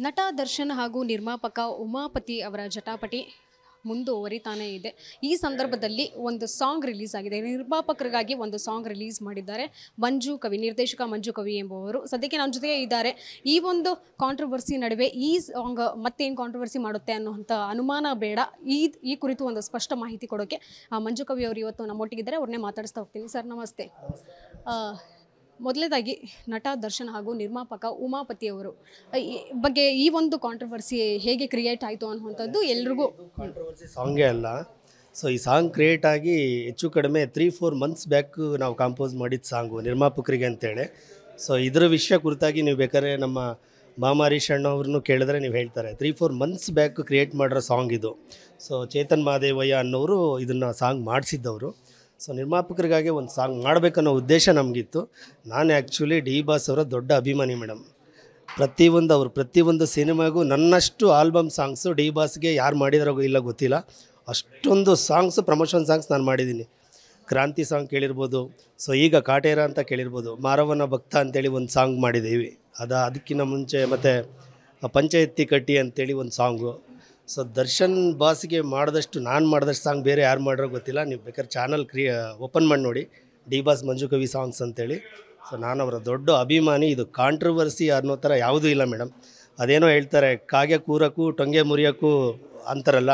ನಟ ದರ್ಶನ್ ಹಾಗೂ ನಿರ್ಮಾಪಕ ಉಮಾಪತಿ ಅವರ ಜಟಾಪಟಿ ಮುಂದುವರಿತಾನೇ ಇದೆ. ಈ ಸಂದರ್ಭದಲ್ಲಿ ಒಂದು ಸಾಂಗ್ ರಿಲೀಸ್ ಆಗಿದೆ. ನಿರ್ಮಾಪಕರಿಗಾಗಿ ಒಂದು ಸಾಂಗ್ ರಿಲೀಸ್ ಮಾಡಿದ್ದಾರೆ. ಮಂಜು ಕವಿ, ನಿರ್ದೇಶಕ ಮಂಜು ಕವಿ ಎಂಬುವರು ಸದ್ಯಕ್ಕೆ ನನ್ನ ಜೊತೆಗೆ ಇದ್ದಾರೆ. ಈ ಒಂದು ಕಾಂಟ್ರವರ್ಸಿ ನಡುವೆ ಈ ಸಾಂಗ್ ಮತ್ತೇನು ಕಾಂಟ್ರವರ್ಸಿ ಮಾಡುತ್ತೆ ಅನ್ನುವಂಥ ಅನುಮಾನ ಬೇಡ. ಈ ಕುರಿತು ಒಂದು ಸ್ಪಷ್ಟ ಮಾಹಿತಿ ಕೊಡೋಕ್ಕೆ ಮಂಜು ಕವಿ ಅವರು ಇವತ್ತು ನಮ್ಮೊಟ್ಟಿಗಿದ್ದಾರೆ. ಅವ್ರನ್ನೇ ಮಾತಾಡಿಸ್ತಾ ಹೋಗ್ತೀನಿ. ಸರ್ ನಮಸ್ತೆ. ಮೊದಲನೇದಾಗಿ ನಟ ದರ್ಶನ್ ಹಾಗೂ ನಿರ್ಮಾಪಕ ಉಮಾಪತಿ ಅವರು ಬಗ್ಗೆ ಈ ಒಂದು ಕಾಂಟ್ರವರ್ಸಿ ಹೇಗೆ ಕ್ರಿಯೇಟ್ ಆಯಿತು ಅನ್ನುವಂಥದ್ದು ಎಲ್ರಿಗೂ ಕಾಂಟ್ರವರ್ಸಿ ಸಾಂಗೇ ಅಲ್ಲ. ಸೊ ಈ ಸಾಂಗ್ ಕ್ರಿಯೇಟ್ ಆಗಿ ಹೆಚ್ಚು ಕಡಿಮೆ 3-4 ಮಂತ್ಸ್ ಬ್ಯಾಕ್ ನಾವು ಕಂಪೋಸ್ ಮಾಡಿದ ಸಾಂಗು ನಿರ್ಮಾಪಕರಿಗೆ ಅಂತೇಳಿ. ಸೊ ಇದರ ವಿಷಯ ಕುರಿತಾಗಿ ನೀವು ಬೇಕಾದ್ರೆ ನಮ್ಮ ಹರೀಶ್ ಅಣ್ಣ ಅವ್ರನ್ನೂ ಕೇಳಿದ್ರೆ ನೀವು ಹೇಳ್ತಾರೆ 3-4 ಮಂತ್ಸ್ ಬ್ಯಾಕ್ ಕ್ರಿಯೇಟ್ ಮಾಡಿರೋ ಸಾಂಗ್ ಇದು. ಸೊ ಚೇತನ್ ಮಹಾದೇವಯ್ಯ ಅನ್ನೋರು ಇದನ್ನು ಸಾಂಗ್ ಮಾಡಿಸಿದ್ದವರು. ಸೊ ನಿರ್ಮಾಪಕರಿಗಾಗಿ ಒಂದು ಸಾಂಗ್ ಮಾಡಬೇಕನ್ನೋ ಉದ್ದೇಶ ನಮಗಿತ್ತು. ನಾನು ಆ್ಯಕ್ಚುಲಿ ಡಿ ಬಾಸ್ ಅವರ ದೊಡ್ಡ ಅಭಿಮಾನಿ ಮೇಡಮ್. ಪ್ರತಿಯೊಂದು ಸಿನಿಮಾಗೂ ನನ್ನಷ್ಟು ಆಲ್ಬಮ್ ಸಾಂಗ್ಸು ಡಿ ಬಾಸ್ಗೆ ಯಾರು ಮಾಡಿದಾರೋ ಇಲ್ಲ ಗೊತ್ತಿಲ್ಲ, ಅಷ್ಟೊಂದು ಸಾಂಗ್ಸು ಪ್ರಮೋಷನ್ ಸಾಂಗ್ಸ್ ನಾನು ಮಾಡಿದ್ದೀನಿ. ಕ್ರಾಂತಿ ಸಾಂಗ್ ಕೇಳಿರ್ಬೋದು. ಸೊ ಈಗ ಕಾಟೇರ ಅಂತ ಕೇಳಿರ್ಬೋದು. ಮಾರವನ ಭಕ್ತ ಅಂತೇಳಿ ಒಂದು ಸಾಂಗ್ ಮಾಡಿದ್ದೀವಿ. ಅದಕ್ಕಿಂತ ಮುಂಚೆ ಮತ್ತು ಪಂಚಾಯತಿ ಕಟ್ಟಿ ಅಂತೇಳಿ ಒಂದು ಸಾಂಗು. ಸೊ ದರ್ಶನ್ ಬಾಸ್ಗೆ ನಾನು ಮಾಡಿದಷ್ಟು ಸಾಂಗ್ ಬೇರೆ ಯಾರು ಮಾಡಿರೋ ಗೊತ್ತಿಲ್ಲ. ನೀವು ಬೇಕಾದ್ರೆ ಚಾನಲ್ ಓಪನ್ ಮಾಡಿ ನೋಡಿ, ಡಿ ಬಾಸ್ ಮಂಜು ಕವಿ ಸಾಂಗ್ಸ್ ಅಂತೇಳಿ. ಸೊ ನಾನು ಅವರ ದೊಡ್ಡ ಅಭಿಮಾನಿ. ಇದು ಕಾಂಟ್ರವರ್ಸಿ ಅನ್ನೋ ಥರ ಯಾವುದೂ ಇಲ್ಲ ಮೇಡಮ್. ಅದೇನೋ ಹೇಳ್ತಾರೆ ಕಾಗೆ ಕೂರಕ್ಕೂ ಟೊಂಗೆ ಮುರಿಯೋಕ್ಕೂ ಅಂತಾರಲ್ಲ,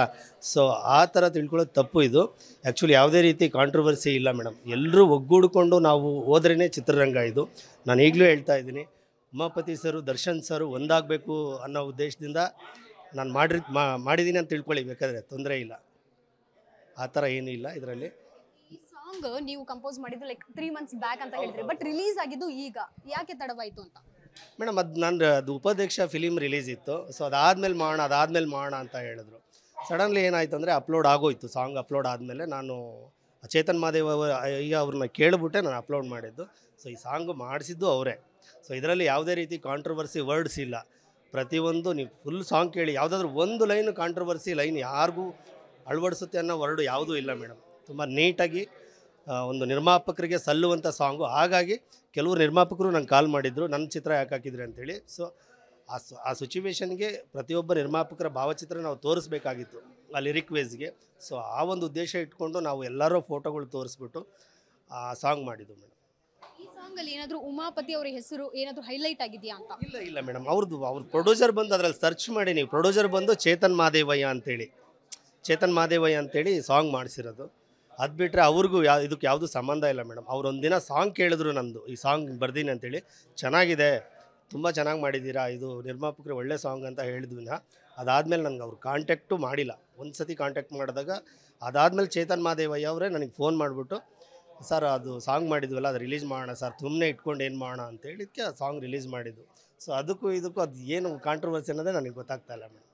ಸೊ ಆ ಥರ ತಿಳ್ಕೊಳ್ಳೋದು ತಪ್ಪು. ಇದು ಆ್ಯಕ್ಚುಲಿ ಯಾವುದೇ ರೀತಿ ಕಾಂಟ್ರವರ್ಸಿ ಇಲ್ಲ ಮೇಡಮ್. ಎಲ್ಲರೂ ಒಗ್ಗೂಡಿಕೊಂಡು ನಾವು ಹೋದ್ರೇ ಚಿತ್ರರಂಗ ಇದು. ನಾನು ಈಗಲೂ ಹೇಳ್ತಾ ಇದ್ದೀನಿ, ಉಮಾಪತಿ ಸರು ದರ್ಶನ್ ಸರು ಒಂದಾಗಬೇಕು ಅನ್ನೋ ಉದ್ದೇಶದಿಂದ ನಾನು ಮಾಡಿದ್ದೀನಿ ಅಂತ ತಿಳ್ಕೊಳ್ಳಿ, ಬೇಕಾದರೆ ತೊಂದರೆ ಇಲ್ಲ. ಆ ಥರ ಏನೂ ಇಲ್ಲ ಇದರಲ್ಲಿ. ಈ ಸಾಂಗ್ ನೀವು ಕಂಪೋಸ್ ಮಾಡಿದ್ದು ಲೈಕ್ 3 ಮಂತ್ಸ್ ಬ್ಯಾಕ್ ಅಂತ ಹೇಳಿದ್ರಿ, ಬಟ್ ರಿಲೀಸ್ ಆಗಿದ್ದು ಈಗ ಯಾಕೆ ತಡವಾಯಿತು ಅಂತ? ಮೇಡಮ್ ಅದು ಉಪಾಧ್ಯಕ್ಷ ಫಿಲಿಮ್ ರಿಲೀಸ್ ಇತ್ತು. ಸೊ ಅದಾದಮೇಲೆ ಮಾಡೋಣ ಅಂತ ಹೇಳಿದ್ರು. ಸಡನ್ಲಿ ಏನಾಯಿತು ಅಂದರೆ ಅಪ್ಲೋಡ್ ಆಗೋಯ್ತು. ಸಾಂಗ್ ಅಪ್ಲೋಡ್ ಆದಮೇಲೆ ನಾನು ಚೇತನ್ ಮಹಾದೇವ ಈಗ ಅವ್ರನ್ನ ಕೇಳಿಬಿಟ್ಟೆ ನಾನು ಅಪ್ಲೋಡ್ ಮಾಡಿದ್ದು. ಸೊ ಈ ಸಾಂಗು ಮಾಡಿಸಿದ್ದು ಅವರೇ. ಸೊ ಇದರಲ್ಲಿ ಯಾವುದೇ ರೀತಿ ಕಾಂಟ್ರವರ್ಸಿ ವರ್ಡ್ಸ್ ಇಲ್ಲ. ಪ್ರತಿಯೊಂದು ನೀವು ಫುಲ್ ಸಾಂಗ್ ಕೇಳಿ, ಯಾವುದಾದ್ರೂ ಒಂದು ಲೈನ್ ಕಾಂಟ್ರವರ್ಸಿ ಲೈನ್ ಯಾರಿಗೂ ಅಳವಡಿಸುತ್ತೆ ಅನ್ನೋ ವರ್ಡು ಯಾವುದೂ ಇಲ್ಲ ಮೇಡಮ್. ತುಂಬ ನೀಟಾಗಿ ಒಂದು ನಿರ್ಮಾಪಕರಿಗೆ ಸಲ್ಲುವಂಥ ಸಾಂಗು. ಹಾಗಾಗಿ ಕೆಲವರು ನಿರ್ಮಾಪಕರು ನಂಗೆ ಕಾಲ್ ಮಾಡಿದ್ರು, ನನ್ನ ಚಿತ್ರ ಯಾಕೆ ಹಾಕಿದ್ರಿ ಅಂತೇಳಿ. ಸೊ ಆ ಸಿಚುವೇಶನ್ಗೆ ಪ್ರತಿಯೊಬ್ಬ ನಿರ್ಮಾಪಕರ ಭಾವಚಿತ್ರ ನಾವು ತೋರಿಸ್ಬೇಕಾಗಿತ್ತು ಆ ಲಿರಿಕ್ ವೇಸ್ಗೆ. ಸೊ ಆ ಒಂದು ಉದ್ದೇಶ ಇಟ್ಕೊಂಡು ನಾವು ಎಲ್ಲರೂ ಫೋಟೋಗಳು ತೋರಿಸ್ಬಿಟ್ಟು ಆ ಸಾಂಗ್ ಮಾಡಿದ್ದು ಮೇಡಮ್. ಈ ಸಾಂಗಲ್ಲಿ ಏನಾದರೂ ಉಮಾಪತಿ ಅವರ ಹೆಸರು ಏನಾದರೂ ಹೈಲೈಟ್ ಆಗಿದೆಯಾ ಅಂತ? ಇಲ್ಲ ಮೇಡಮ್. ಅವ್ರ ಪ್ರೊಡ್ಯೂಸರ್ ಬಂದು ಅದರಲ್ಲಿ ಸರ್ಚ್ ಮಾಡಿ, ನೀವು ಪ್ರೊಡ್ಯೂಸರ್ ಬಂದು ಚೇತನ್ ಮಹಾದೇವಯ್ಯ ಅಂತೇಳಿ ಸಾಂಗ್ ಮಾಡಿಸಿರೋದು. ಅದು ಬಿಟ್ಟರೆ ಅವ್ರಿಗೂ ಇದಕ್ಕೆ ಯಾವುದೂ ಸಂಬಂಧ ಇಲ್ಲ ಮೇಡಮ್. ಅವ್ರು ಒಂದಿನ ಸಾಂಗ್ ಕೇಳಿದ್ರು, ನಂದು ಈ ಸಾಂಗ್ ಬರ್ದೀನಿ ಅಂತೇಳಿ, ಚೆನ್ನಾಗಿದೆ, ತುಂಬ ಚೆನ್ನಾಗಿ ಮಾಡಿದ್ದೀರಾ, ಇದು ನಿರ್ಮಾಪಕರು ಒಳ್ಳೆ ಸಾಂಗ್ ಅಂತ ಹೇಳಿದ್ವಿ. ಅದಾದಮೇಲೆ ನನಗೆ ಅವ್ರು ಕಾಂಟ್ಯಾಕ್ಟು ಮಾಡಿಲ್ಲ. ಒಂದು ಸತಿ ಕಾಂಟ್ಯಾಕ್ಟ್ ಮಾಡಿದಾಗ ಅದಾದಮೇಲೆ ಚೇತನ್ ಮಹಾದೇವಯ್ಯ ಅವರೇ ನನಗೆ ಫೋನ್ ಮಾಡಿಬಿಟ್ಟು, ಸರ್ ಅದು ಸಾಂಗ್ ಮಾಡಿದ್ವಲ್ಲ, ಅದು ರಿಲೀಸ್ ಮಾಡೋಣ ಸರ್, ಸುಮ್ಮನೆ ಇಟ್ಕೊಂಡು ಏನು ಮಾಡೋಣ ಅಂತೇಳಿದಕ್ಕೆ ಆ ಸಾಂಗ್ ರಿಲೀಸ್ ಮಾಡಿದ್ದು. ಸೊ ಅದಕ್ಕೂ ಅದು ಏನು ಕಾಂಟ್ರವರ್ಸಿ ಅನ್ನೋದೇ ನನಗೆ ಗೊತ್ತಾಗ್ತಾ ಇಲ್ಲ ಮೇಡಮ್.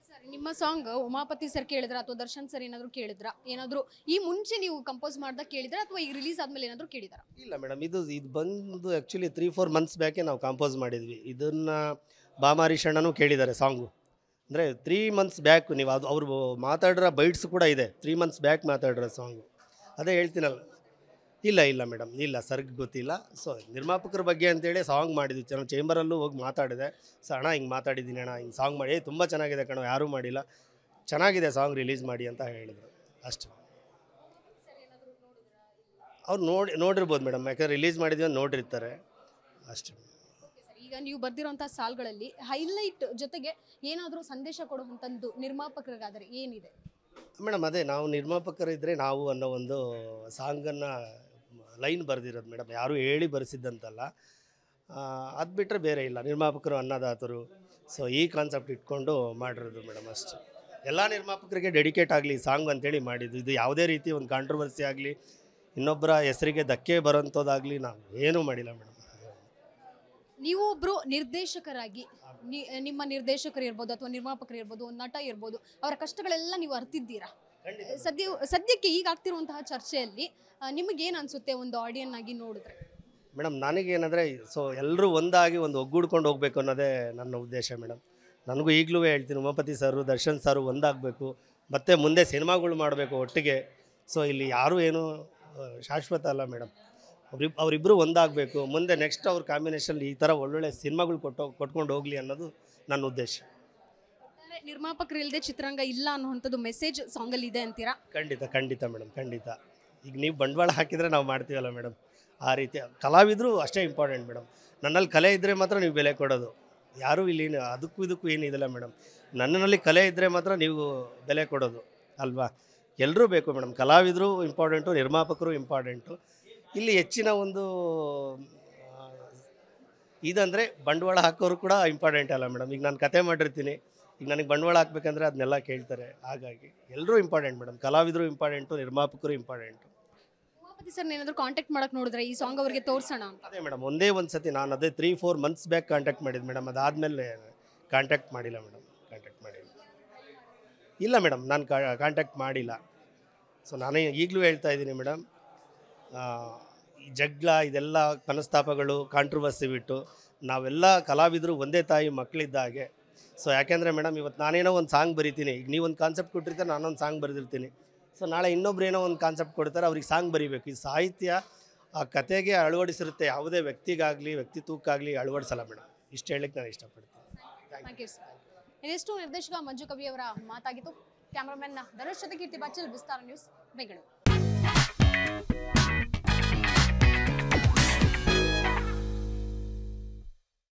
ಸರ್, ನಿಮ್ಮ ಸಾಂಗ್ ಉಮಾಪತಿ ಸರ್ ಕೇಳಿದ್ರ ಅಥವಾ ದರ್ಶನ್ ಸರ್ ಏನಾದರೂ ಕೇಳಿದ್ರಾ? ಏನಾದರೂ ಈ ಮುಂಚೆ ನೀವು ಕಂಪೋಸ್ ಮಾಡ್ದಾಗ ಕೇಳಿದ್ರಾ ಅಥವಾ ಈಗ ರಿಲೀಸ್ ಆದಮೇಲೆ ಏನಾದರೂ ಕೇಳಿದಾರಾ? ಇಲ್ಲ ಮೇಡಮ್, ಇದು ಬಂದು ಆ್ಯಕ್ಚುಲಿ 3-4 ಮಂತ್ಸ್ ಬ್ಯಾಕೆ ನಾವು ಕಂಪೋಸ್ ಮಾಡಿದ್ವಿ. ಇದನ್ನು ಹರೀಶ್ ಅಣ್ಣನೂ ಕೇಳಿದ್ದಾರೆ ಸಾಂಗು. ಅಂದರೆ 3 ಮಂತ್ಸ್ ಬ್ಯಾಕ್ ನೀವು ಅವರು ಮಾತಾಡಿರೋ ಬೈಟ್ಸ್ ಕೂಡ ಇದೆ. 3 ಮಂತ್ಸ್ ಬ್ಯಾಕ್ ಮಾತಾಡಿರೋ ಸಾಂಗು. ಅದೇ ಹೇಳ್ತೀನಲ್ಲ. ಇಲ್ಲ ಮೇಡಮ್, ಇಲ್ಲ ಸರ್ಗೆ ಗೊತ್ತಿಲ್ಲ. ಸೊ ನಿರ್ಮಾಪಕರ ಬಗ್ಗೆ ಅಂತೇಳಿ ಸಾಂಗ್ ಮಾಡಿದ್ವಿ. ನಾನು ಚೇಂಬರಲ್ಲೂ ಹೋಗಿ ಮಾತಾಡಿದೆ. ಸೊ ಅಣ್ಣ ಹಿಂಗೆ ಮಾತಾಡಿದ್ದೀನಿ ಅಣ್ಣ, ಹಿಂಗೆ ಸಾಂಗ್ ಮಾಡಿ, ತುಂಬ ಚೆನ್ನಾಗಿದೆ ಕಣೋ, ಯಾರೂ ಮಾಡಿಲ್ಲ, ಚೆನ್ನಾಗಿದೆ ಸಾಂಗ್, ರಿಲೀಸ್ ಮಾಡಿ ಅಂತ ಹೇಳಿದರು ಅಷ್ಟೇ. ಅವ್ರು ನೋಡಿರ್ಬೋದು ಮೇಡಮ್, ಯಾಕಂದರೆ ರಿಲೀಸ್ ಮಾಡಿದ್ವಿ ಅಂತ ನೋಡಿರ್ತಾರೆ ಅಷ್ಟೇ. ಈಗ ನೀವು ಬರ್ದಿರೋಂಥ ಸಾಲ್ಗಳಲ್ಲಿ ಹೈಲೈಟ್ ಜೊತೆಗೆ ಏನಾದರೂ ಸಂದೇಶ ಕೊಡುವಂಥದ್ದು ನಿರ್ಮಾಪಕರಿಗಾದರೆ ಏನಿದೆ ಮೇಡಮ್? ಅದೇ ನಾವು ನಿರ್ಮಾಪಕರಿದ್ದರೆ ನಾವು ಅನ್ನೋ ಒಂದು ಸಾಂಗನ್ನು ಲೈನ್ ಬರೆದಿರೋದು ಮೇಡಮ್. ಯಾರೂ ಹೇಳಿ ಬರೆಸಿದ್ದಂತಲ್ಲ. ಅದು ಬಿಟ್ಟರೆ ಬೇರೆ ಇಲ್ಲ. ನಿರ್ಮಾಪಕರು ಅನ್ನದಾತರು. ಸೊ ಈ ಕಾನ್ಸೆಪ್ಟ್ ಇಟ್ಕೊಂಡು ಮಾಡಿರೋದು ಮೇಡಮ್ ಅಷ್ಟೇ. ಎಲ್ಲ ನಿರ್ಮಾಪಕರಿಗೆ ಡೆಡಿಕೇಟ್ ಆಗಲಿ ಸಾಂಗ್ ಅಂತೇಳಿ ಮಾಡಿದ್ದು. ಇದು ಯಾವುದೇ ರೀತಿ ಒಂದು ಕಾಂಟ್ರವರ್ಸಿ ಆಗಲಿ, ಇನ್ನೊಬ್ಬರ ಹೆಸರಿಗೆ ಧಕ್ಕೆ ಬರೋಂಥದ್ದಾಗಲಿ ನಾವು ಏನೂ ಮಾಡಿಲ್ಲ ಮೇಡಮ್. ನೀವು ಒಬ್ಬರು ನಿರ್ದೇಶಕರಾಗಿ ನಿಮ್ಮ ನಿರ್ದೇಶಕರು ಇರ್ಬೋದು ಅಥವಾ ನಿರ್ಮಾಪಕರು ಇರ್ಬೋದು, ಒಂದು ನಟ ಇರ್ಬೋದು, ಅವರ ಕಷ್ಟಗಳೆಲ್ಲ ನೀವು ಅರ್ತಿದ್ದೀರಾ. ಸದ್ಯಕ್ಕೆ ಈಗ ಆಗ್ತಿರುವಂತಹ ಚರ್ಚೆಯಲ್ಲಿ ನಿಮಗೇನು ಅನಿಸುತ್ತೆ ಒಂದು ಆಡಿಯನ್ ಆಗಿ ನೋಡಿದ್ರೆ? ಮೇಡಮ್ ನನಗೇನಂದರೆ, ಸೊ ಎಲ್ಲರೂ ಒಂದಾಗಿ ಒಂದು ಒಗ್ಗೂಡ್ಕೊಂಡು ಹೋಗಬೇಕು ಅನ್ನೋದೇ ನನ್ನ ಉದ್ದೇಶ ಮೇಡಮ್. ನನಗೂ ಈಗಲೂ ಹೇಳ್ತೀನಿ, ಉಮಾಪತಿ ಸರು ದರ್ಶನ್ ಸರು ಒಂದಾಗಬೇಕು, ಮತ್ತು ಮುಂದೆ ಸಿನಿಮಾಗಳು ಮಾಡಬೇಕು ಒಟ್ಟಿಗೆ. ಸೊ ಇಲ್ಲಿ ಯಾರೂ ಏನೂ ಶಾಶ್ವತ ಅಲ್ಲ ಮೇಡಮ್. ಅವರಿಬ್ಬರು ಒಂದಾಗಬೇಕು. ಮುಂದೆ ನೆಕ್ಸ್ಟ್ ಅವ್ರ ಕಾಂಬಿನೇಷನ್ ಈ ಥರ ಒಳ್ಳೊಳ್ಳೆ ಸಿನಿಮಾಗಳು ಕೊಟ್ಕೊಂಡು ಹೋಗಲಿ ಅನ್ನೋದು ನನ್ನ ಉದ್ದೇಶ. ನಿರ್ಮಾಪಕರು ಇಲ್ಲದೆ ಚಿತ್ರರಂಗ ಇಲ್ಲ ಅನ್ನುವಂಥದ್ದು ಮೆಸೇಜ್ ಸಾಂಗಲ್ಲಿ ಇದೆ ಅಂತೀರಾ? ಖಂಡಿತ ಮೇಡಮ್, ಖಂಡಿತ. ಈಗ ನೀವು ಬಂಡವಾಳ ಹಾಕಿದರೆ ನಾವು ಮಾಡ್ತೀವಲ್ಲ ಮೇಡಮ್, ಆ ರೀತಿ ಕಲಾವಿದರು ಅಷ್ಟೇ ಇಂಪಾರ್ಟೆಂಟ್ ಮೇಡಮ್. ನನ್ನಲ್ಲಿ ಕಲೆ ಇದ್ದರೆ ಮಾತ್ರ ನೀವು ಬೆಲೆ ಕೊಡೋದು. ಯಾರೂ ಇಲ್ಲಿ ಅದಕ್ಕೂ ಇದಕ್ಕೂ ಏನಿದಿಲ್ಲ ಮೇಡಮ್. ನನ್ನಲ್ಲಿ ಕಲೆ ಇದ್ದರೆ ಮಾತ್ರ ನೀವು ಬೆಲೆ ಕೊಡೋದು ಅಲ್ವಾ. ಎಲ್ಲರೂ ಬೇಕು ಮೇಡಮ್, ಕಲಾವಿದರು ಇಂಪಾರ್ಟೆಂಟು, ನಿರ್ಮಾಪಕರು ಇಂಪಾರ್ಟೆಂಟು. ಇಲ್ಲಿ ಹೆಚ್ಚಿನ ಒಂದು ಇದಂದರೆ ಬಂಡವಾಳ ಹಾಕೋರು ಕೂಡ ಇಂಪಾರ್ಟೆಂಟ್ ಅಲ್ಲ ಮೇಡಮ್. ಈಗ ನಾನು ಕತೆ ಮಾಡಿರ್ತೀನಿ, ಈಗ ನನಗೆ ಬಂಡವಾಳ ಹಾಕ್ಬೇಕಂದ್ರೆ ಅದನ್ನೆಲ್ಲ ಕೇಳ್ತಾರೆ. ಹಾಗಾಗಿ ಎಲ್ಲರೂ ಇಂಪಾರ್ಟೆಂಟ್ ಮೇಡಮ್, ಕಲಾವಿದರು ಇಂಪಾರ್ಟೆಂಟು, ನಿರ್ಮಾಪಕರು ಇಂಪಾರ್ಟೆಂಟು. ಉಮಾಪತಿ ಸರ್ ಏನಾದರೂ ಕಾಂಟ್ಯಾಕ್ಟ್ ಮಾಡೋಕೆ ನೋಡಿದ್ರೆ ಈ ಸಾಂಗ್ ಅವರಿಗೆ ತೋರಿಸೋಣ ಅಂತ? ಅದೇ ಮೇಡಮ್, ಒಂದೇ ಒಂದು ಸತಿ ನಾನು ಅದೇ 3-4 ಮಂತ್ಸ್ ಬ್ಯಾಕ್ ಕಾಂಟ್ಯಾಕ್ಟ್ ಮಾಡಿದ್ದು ಮೇಡಮ್. ಅದಾದಮೇಲೆ ಕಾಂಟ್ಯಾಕ್ಟ್ ಮಾಡಿಲ್ಲ ಮೇಡಮ್, ಇಲ್ಲ ಮೇಡಮ್, ನಾನು ಕಾಂಟ್ಯಾಕ್ಟ್ ಮಾಡಿಲ್ಲ. ಸೊ ನಾನು ಈಗಲೂ ಹೇಳ್ತಾ ಇದ್ದೀನಿ ಮೇಡಮ್, ಈ ಜಗಳ ಇದೆಲ್ಲ ಮನಸ್ತಾಪಗಳು ಕಾಂಟ್ರವರ್ಸಿ ಬಿಟ್ಟು ನಾವೆಲ್ಲ ಕಲಾವಿದರು ಒಂದೇ ತಾಯಿ ಮಕ್ಕಳಿದ್ದ ಹಾಗೆ. ಸೊ ಯಾಕೆಂದರೆ ಮೇಡಮ್, ಇವತ್ತು ನಾನೇನೋ ಒಂದು ಸಾಂಗ್ ಬರಿತೀನಿ, ಈಗ ನೀವೊಂದು ಕಾನ್ಸೆಪ್ಟ್ ಕೊಟ್ಟಿರ್ತಾರೆ, ನಾನೊಂದು ಸಾಂಗ್ ಬರೆದಿರ್ತೀನಿ. ಸೊ ನಾಳೆ ಇನ್ನೊಬ್ರು ಏನೋ ಒಂದು ಕಾನ್ಸೆಪ್ಟ್ ಕೊಡ್ತಾರೆ, ಅವ್ರಿಗೆ ಸಾಂಗ್ ಬರೀಬೇಕು. ಈ ಸಾಹಿತ್ಯ ಆ ಕತೆಗೆ ಅಳವಡಿಸಿರುತ್ತೆ, ಯಾವುದೇ ವ್ಯಕ್ತಿಗಾಗಲಿ ವ್ಯಕ್ತಿತ್ವಕ್ಕಾಗಲಿ ಅಳವಡಿಸಲ್ಲ ಮೇಡಮ್. ಇಷ್ಟು ಹೇಳಕ್ಕೆ ನಾನು ಇಷ್ಟಪಡ್ತೀನಿ. Thank you sir. ಇದಿಷ್ಟು ನಿರ್ದೇಶಕ ಮಂಜು ಕವಿ ಅವರ ಮಾತಾಗಿತ್ತು. ಕ್ಯಾಮ್ರಾಮನ್ ಧನುಷ್ ಜೊತೆ ಕೀರ್ತಿ ಬಚ್ಚಲ್, ವಿಸ್ತಾರ ನ್ಯೂಸ್, ಬೆಂಗಳೂರು.